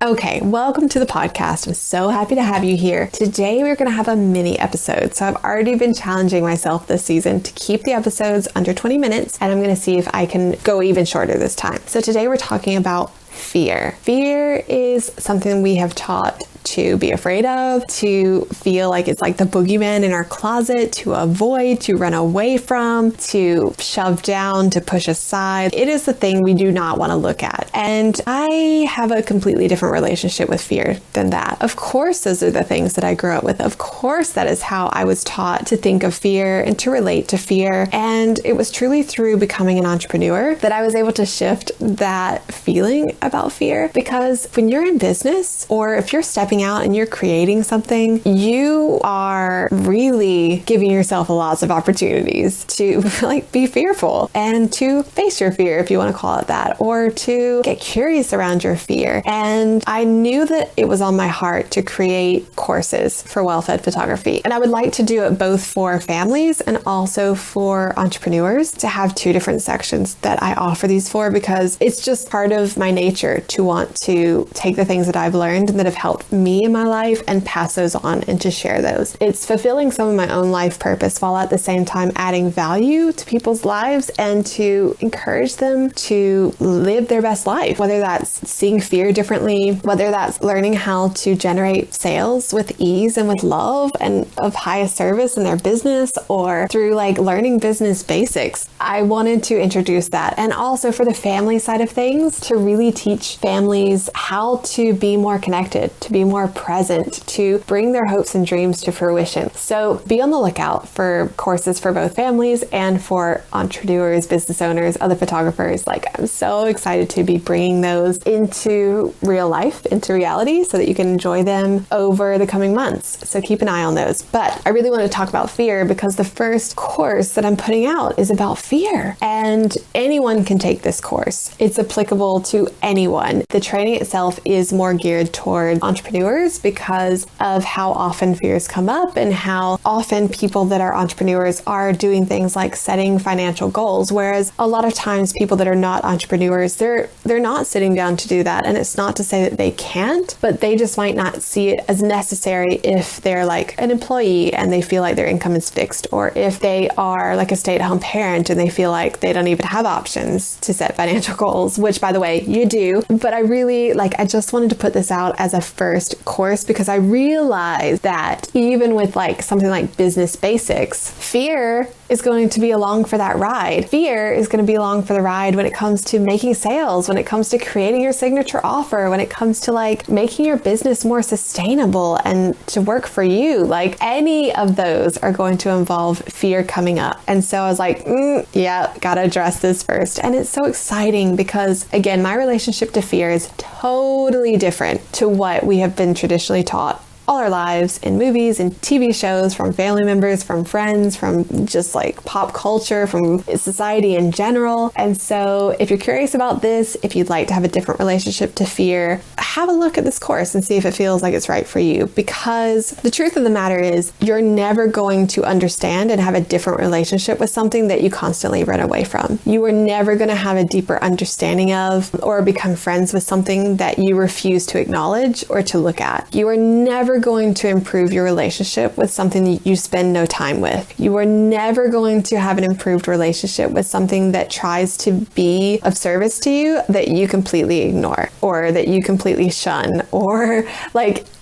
Okay, welcome to the podcast. I'm so happy to have you here. Today we're going to have a mini episode. So I've already been challenging myself this season to keep the episodes under 20 minutes, and I'm going to see if I can go even shorter this time. So today we're talking about fear. Fear is something we have taught to be afraid of, to feel like it's like the boogeyman in our closet, to avoid, to run away from, to shove down, to push aside. It is the thing we do not want to look at. And I have a completely different relationship with fear than that. Of course, those are the things that I grew up with. Of course, that is how I was taught to think of fear and to relate to fear. And it was truly through becoming an entrepreneur that I was able to shift that feeling about fear. Because when you're in business, or if you're stepping out and you're creating something, you are really giving yourself lots of opportunities to be fearful and to face your fear, if you want to call it that, or to get curious around your fear. And I knew that it was on my heart to create courses for well-fed photography. And I would like to do it both for families and also for entrepreneurs, to have two different sections that I offer these for, because it's just part of my nature to want to take the things that I've learned and that have helped me in my life and pass those on and to share those. It's fulfilling some of my own life purpose while at the same time adding value to people's lives and to encourage them to live their best life, whether that's seeing fear differently, whether that's learning how to generate sales with ease and with love and of highest service in their business, or through learning business basics. I wanted to introduce that. And also for the family side of things, to really teach families how to be more connected, to be more present, to bring their hopes and dreams to fruition. So be on the lookout for courses for both families and for entrepreneurs, business owners, other photographers. I'm so excited to be bringing those into real life, into reality, so that you can enjoy them over the coming months. So keep an eye on those. But I really want to talk about fear because the first course that I'm putting out is about fear. And anyone can take this course. It's applicable to anyone. The training itself is more geared toward entrepreneurs because of how often fears come up and how often people that are entrepreneurs are doing things like setting financial goals. Whereas a lot of times people that are not entrepreneurs, they're not sitting down to do that. And it's not to say that they can't, but they just might not see it as necessary if they're an employee and they feel like their income is fixed, or if they are a stay-at-home parent and they feel like they don't even have options to set financial goals, which by the way, you do. But I really I just wanted to put this out as a first course because I realized that even with something like business basics, fear is going to be along for that ride. Fear is going to be along for the ride when it comes to making sales, when it comes to creating your signature offer, when it comes to making your business more sustainable and to work for you. Any of those are going to involve fear coming up. And so I was yeah, gotta address this first. And it's so exciting because again, my relationship to fear is totally different to what we have been traditionally taught all our lives in movies and TV shows, from family members, from friends, from just pop culture, from society in general. And so if you're curious about this, if you'd like to have a different relationship to fear, have a look at this course and see if it feels like it's right for you. Because the truth of the matter is you're never going to understand and have a different relationship with something that you constantly run away from. You are never going to have a deeper understanding of or become friends with something that you refuse to acknowledge or to look at. You are never going to improve your relationship with something that you spend no time with. You are never going to have an improved relationship with something that tries to be of service to you that you completely ignore, or that you completely shun, or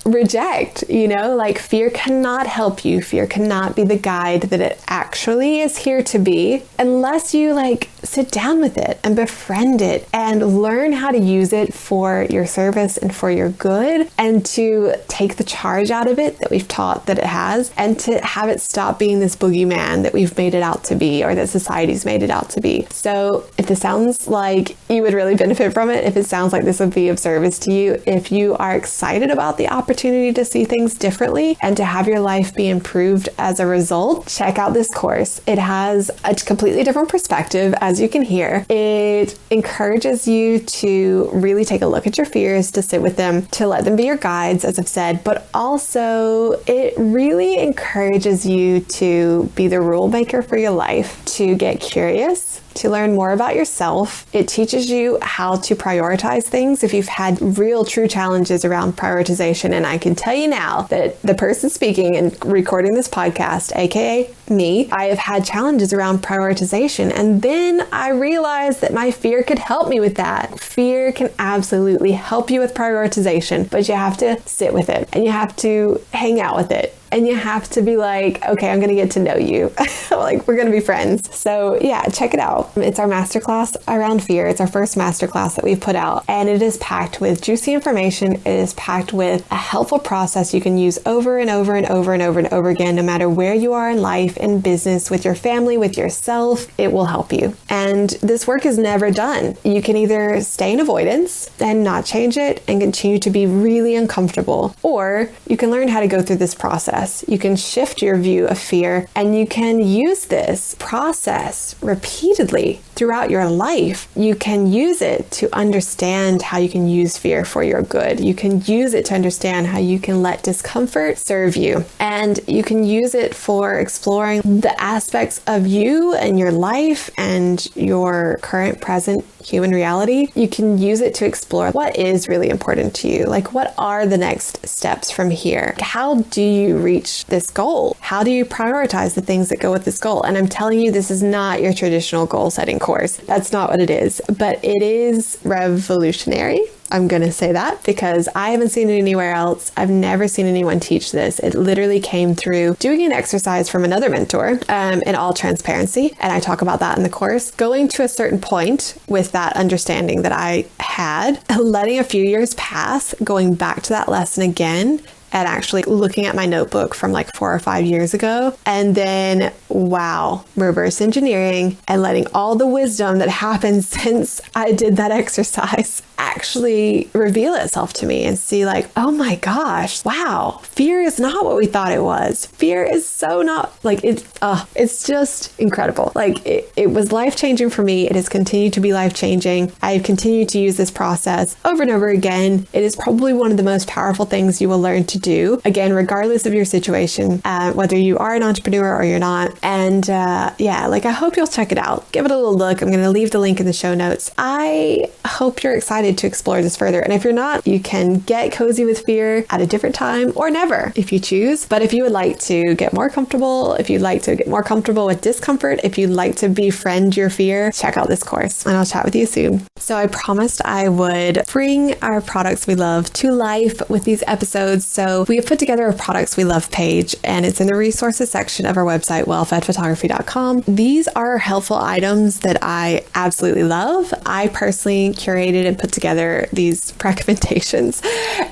reject. Fear cannot help you. Fear cannot be the guide that it actually is here to be unless you sit down with it and befriend it and learn how to use it for your service and for your good, and to take the charge out of it that we've taught that it has, and to have it stop being this boogeyman that we've made it out to be, or that society's made it out to be. So if this sounds like you would really benefit from it, if it sounds like this would be of service to you, if you are excited about the opportunity to see things differently and to have your life be improved as a result, check out this course. It has a completely different perspective, as you can hear. It encourages you to really take a look at your fears, to sit with them, to let them be your guides, as I've said, but also it really encourages you to be the rule maker for your life, to get curious, to learn more about yourself. It teaches you how to prioritize things if you've had real true challenges around prioritization. And I can tell you now that the person speaking and recording this podcast, aka me, I have had challenges around prioritization. And then I realized that my fear could help me with that. Fear can absolutely help you with prioritization, but you have to sit with it and you have to hang out with it. And you have to be like, okay, I'm going to get to know you. Like, we're going to be friends. So yeah, check it out. It's our masterclass around fear. It's our first masterclass that we've put out. And it is packed with juicy information. It is packed with a helpful process you can use over and over and over and over and over again, no matter where you are in life, in business, with your family, with yourself. It will help you. And this work is never done. You can either stay in avoidance and not change it and continue to be really uncomfortable, or you can learn how to go through this process. You can shift your view of fear and you can use this process repeatedly throughout your life. You can use it to understand how you can use fear for your good. You can use it to understand how you can let discomfort serve you. And you can use it for exploring the aspects of you and your life and your current present human reality. You can use it to explore what is really important to you. Like, what are the next steps from here? How do you reach this goal? How do you prioritize the things that go with this goal? And I'm telling you, this is not your traditional goal setting course. That's not what it is, but it is revolutionary. I'm going to say that because I haven't seen it anywhere else. I've never seen anyone teach this. It literally came through doing an exercise from another mentor, in all transparency. And I talk about that in the course. Going to a certain point with that understanding that I had, letting a few years pass, going back to that lesson again, and actually looking at my notebook from like 4 or 5 years ago. And then, wow, reverse engineering and letting all the wisdom that happened since I did that exercise actually reveal itself to me and see like, oh my gosh, wow, fear is not what we thought it was. Fear is so not like it's just incredible. Like it was life-changing for me. It has continued to be life-changing. I've continued to use this process over and over again. It is probably one of the most powerful things you will learn to do. Again, regardless of your situation, whether you are an entrepreneur or you're not. And like I hope you'll check it out. Give it a little look. I'm going to leave the link in the show notes. I hope you're excited to explore this further. And if you're not, you can get cozy with fear at a different time or never if you choose. But if you would like to get more comfortable, if you'd like to get more comfortable with discomfort, if you'd like to befriend your fear, check out this course and I'll chat with you soon. So I promised I would bring our products we love to life with these episodes. So we have put together a products we love page and it's in the resources section of our website, wellfedphotography.com. These are helpful items that I absolutely love. I personally curated and put together these recommendations.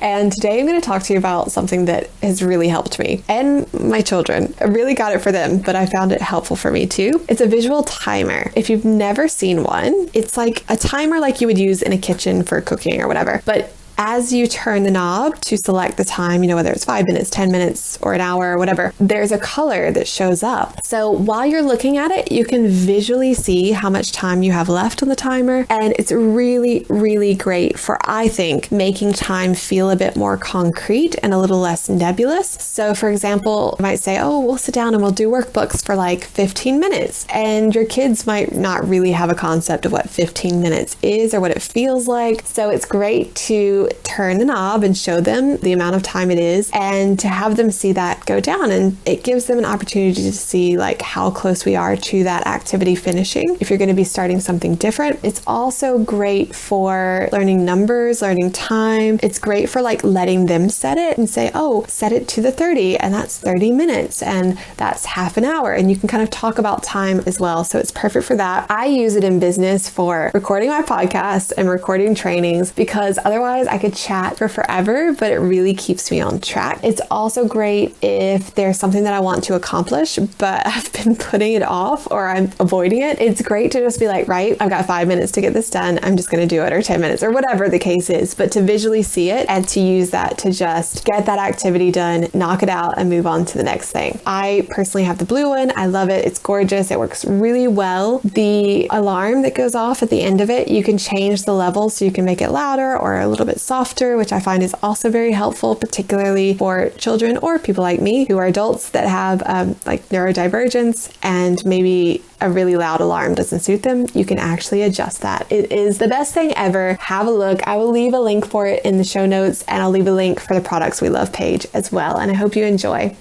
And today I'm going to talk to you about something that has really helped me and my children. I really got it for them, but I found it helpful for me too. It's a visual timer. If you've never seen one, it's like a timer like you would use in a kitchen for cooking or whatever. But as you turn the knob to select the time, whether it's 5 minutes, 10 minutes, or an hour or whatever, there's a color that shows up. So while you're looking at it, you can visually see how much time you have left on the timer. And it's really, really great for, I think, making time feel a bit more concrete and a little less nebulous. So for example, you might say, oh, we'll sit down and we'll do workbooks for like 15 minutes. And your kids might not really have a concept of what 15 minutes is or what it feels like. So it's great to turn the knob and show them the amount of time it is and to have them see that go down. And it gives them an opportunity to see like how close we are to that activity finishing. If you're going to be starting something different, it's also great for learning numbers, learning time. It's great for like letting them set it and say, oh, set it to the 30 and that's 30 minutes and that's half an hour. And you can kind of talk about time as well. So it's perfect for that. I use it in business for recording my podcast and recording trainings because otherwise I could chat for forever, but it really keeps me on track. It's also great if there's something that I want to accomplish, but I've been putting it off or I'm avoiding it. It's great to just be like, right, I've got 5 minutes to get this done. I'm just going to do it, or 10 minutes or whatever the case is, but to visually see it and to use that to just get that activity done, knock it out and move on to the next thing. I personally have the blue one. I love it. It's gorgeous. It works really well. The alarm that goes off at the end of it, you can change the level so you can make it louder or a little bit softer, which I find is also very helpful, particularly for children or people like me who are adults that have like neurodivergence and maybe a really loud alarm doesn't suit them. You can actually adjust that. It is the best thing ever. Have a look. I will leave a link for it in the show notes, and I'll leave a link for the Products We Love page as well. And I hope you enjoy.